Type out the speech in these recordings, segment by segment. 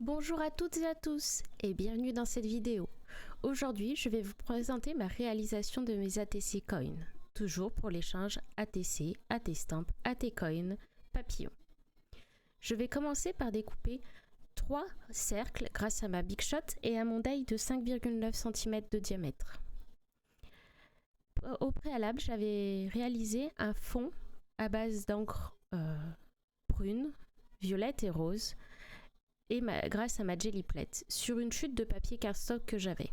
Bonjour à toutes et à tous et bienvenue dans cette vidéo. Aujourd'hui, je vais vous présenter ma réalisation de mes ATC Coins, toujours pour l'échange ATC, ATStamp, ATCoin, papillon. Je vais commencer par découper 3 cercles grâce à ma Big Shot et à mon die de 5,9 cm de diamètre. Au préalable, j'avais réalisé un fond à base d'encre brune, violette et rose, et grâce à ma Jelly Plate, sur une chute de papier cardstock que j'avais.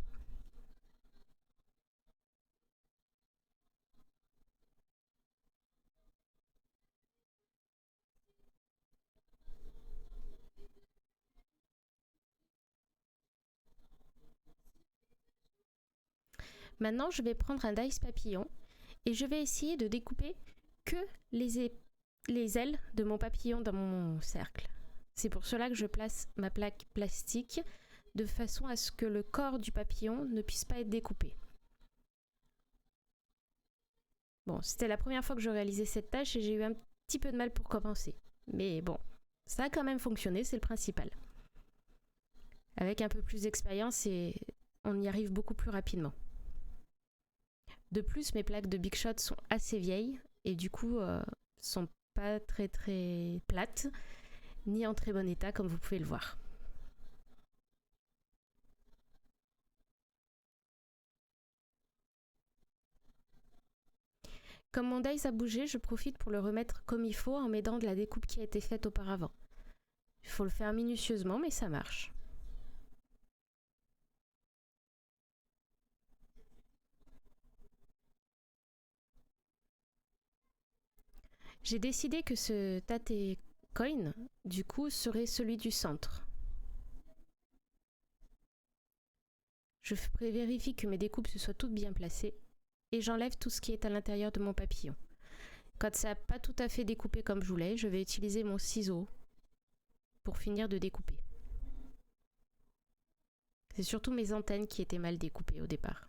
Maintenant, je vais prendre un dice papillon et je vais essayer de découper que les ailes de mon papillon dans mon cercle. C'est pour cela que je place ma plaque plastique de façon à ce que le corps du papillon ne puisse pas être découpé. Bon, c'était la première fois que je réalisais cette tâche et j'ai eu un petit peu de mal pour commencer. Mais bon, ça a quand même fonctionné, c'est le principal. Avec un peu plus d'expérience, on y arrive beaucoup plus rapidement. De plus, mes plaques de Big Shot sont assez vieilles et du coup sont pas très plates ni en très bon état comme vous pouvez le voir. Comme mon dice a bougé, je profite pour le remettre comme il faut en m'aidant de la découpe qui a été faite auparavant. Il faut le faire minutieusement mais ça marche. J'ai décidé que ce ATCoin, du coup, serait celui du centre. Je vérifie que mes découpes se soient toutes bien placées et j'enlève tout ce qui est à l'intérieur de mon papillon. Quand ça n'a pas tout à fait découpé comme je voulais, je vais utiliser mon ciseau pour finir de découper. C'est surtout mes antennes qui étaient mal découpées au départ.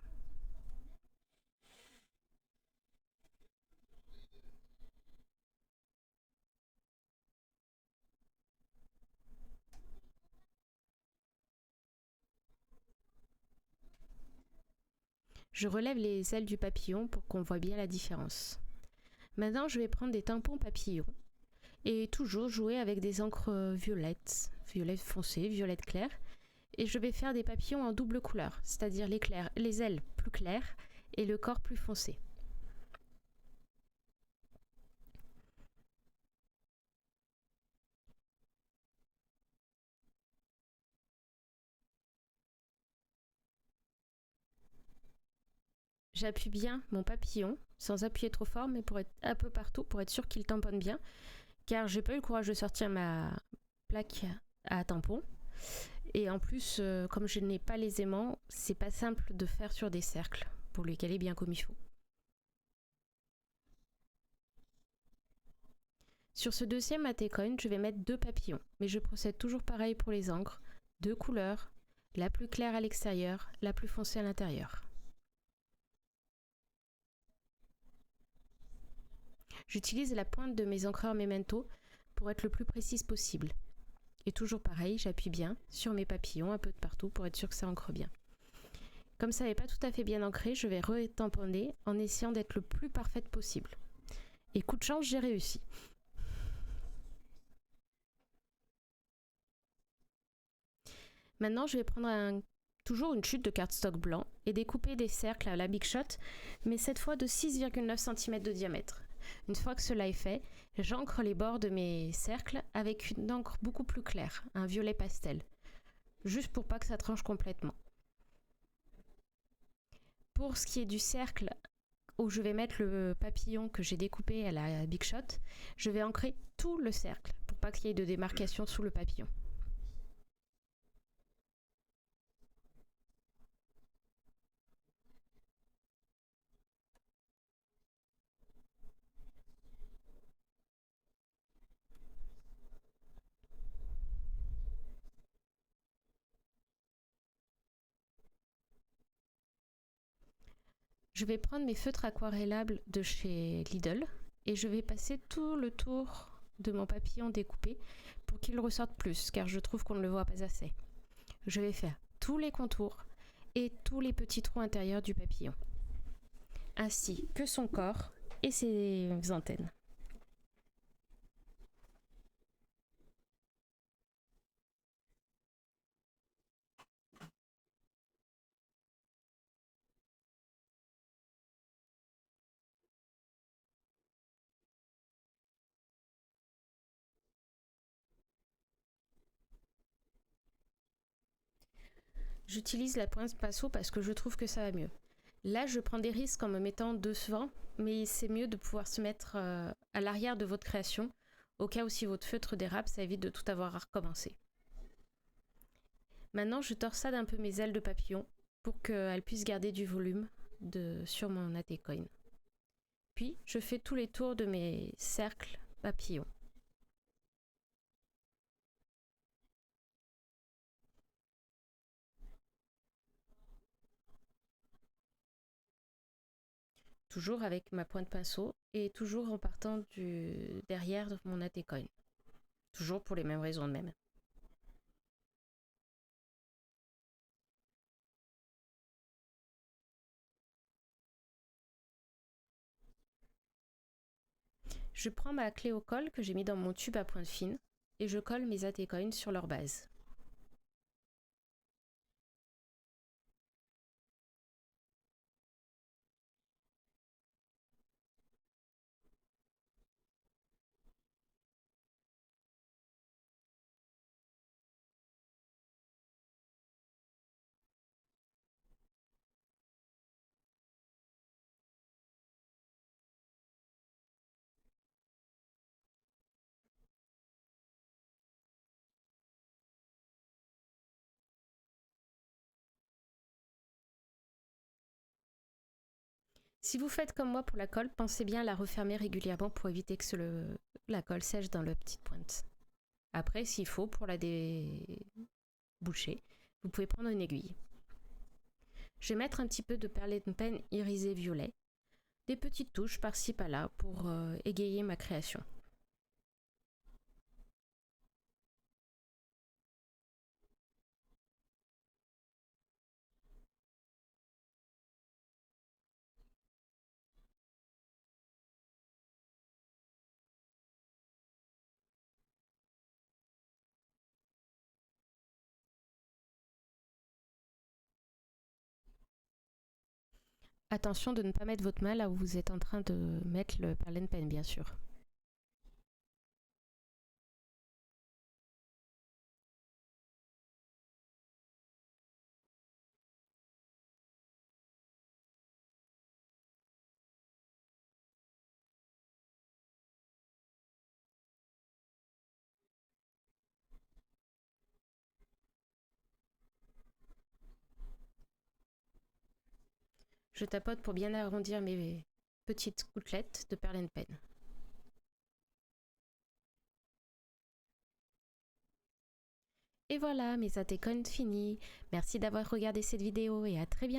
Je relève les ailes du papillon pour qu'on voit bien la différence. Maintenant, je vais prendre des tampons papillons et toujours jouer avec des encres violettes, violette foncé, violette claire. Et je vais faire des papillons en double couleur, c'est-à-dire les ailes plus claires et le corps plus foncé. J'appuie bien mon papillon, sans appuyer trop fort, mais pour être un peu partout, pour être sûr qu'il tamponne bien, car j'ai pas eu le courage de sortir ma plaque à tampon. Et en plus, comme je n'ai pas les aimants, c'est pas simple de faire sur des cercles, pour les caler bien comme il faut. Sur ce deuxième ATCoin, je vais mettre 2 papillons, mais je procède toujours pareil pour les encres, 2 couleurs, la plus claire à l'extérieur, la plus foncée à l'intérieur. J'utilise la pointe de mes encreurs Memento pour être le plus précise possible. Et toujours pareil, j'appuie bien sur mes papillons un peu de partout pour être sûr que ça ancre bien. Comme ça n'est pas tout à fait bien ancré, je vais retamponner en essayant d'être le plus parfaite possible. Et coup de chance, j'ai réussi. Maintenant, je vais prendre toujours une chute de cardstock blanc et découper des cercles à la Big Shot, mais cette fois de 6,9 cm de diamètre. Une fois que cela est fait, j'encre les bords de mes cercles avec une encre beaucoup plus claire, un violet pastel, juste pour pas que ça tranche complètement. Pour ce qui est du cercle où je vais mettre le papillon que j'ai découpé à la Big Shot, je vais ancrer tout le cercle pour pas qu'il y ait de démarcation sous le papillon. Je vais prendre mes feutres aquarellables de chez Lidl et je vais passer tout le tour de mon papillon découpé pour qu'il ressorte plus, car je trouve qu'on ne le voit pas assez. Je vais faire tous les contours et tous les petits trous intérieurs du papillon, ainsi que son corps et ses antennes. J'utilise la pointe pinceau parce que je trouve que ça va mieux. Là, je prends des risques en me mettant devant, mais c'est mieux de pouvoir se mettre à l'arrière de votre création, au cas où si votre feutre dérape, ça évite de tout avoir à recommencer. Maintenant, je torsade un peu mes ailes de papillon pour qu'elles puissent garder du volume sur mon AT-Coin. Puis, je fais tous les tours de mes cercles papillons. Toujours avec ma pointe pinceau et toujours en partant du derrière de mon AT-Coin. Toujours pour les mêmes raisons de même. Je prends ma clé au colle que j'ai mis dans mon tube à pointe fine et je colle mes AT-Coins sur leur base. Si vous faites comme moi pour la colle, pensez bien à la refermer régulièrement pour éviter que la colle sèche dans la petite pointe. Après, s'il faut, pour la déboucher, vous pouvez prendre une aiguille. Je vais mettre un petit peu de perlette pen irisé violet, des petites touches par-ci par-là pour égayer ma création. Attention de ne pas mettre votre main là où vous êtes en train de mettre le perlette pen, bien sûr. Je tapote pour bien arrondir mes petites gouttelettes de perlette pen. Et voilà, mes AT-Coins finis. Merci d'avoir regardé cette vidéo et à très bientôt.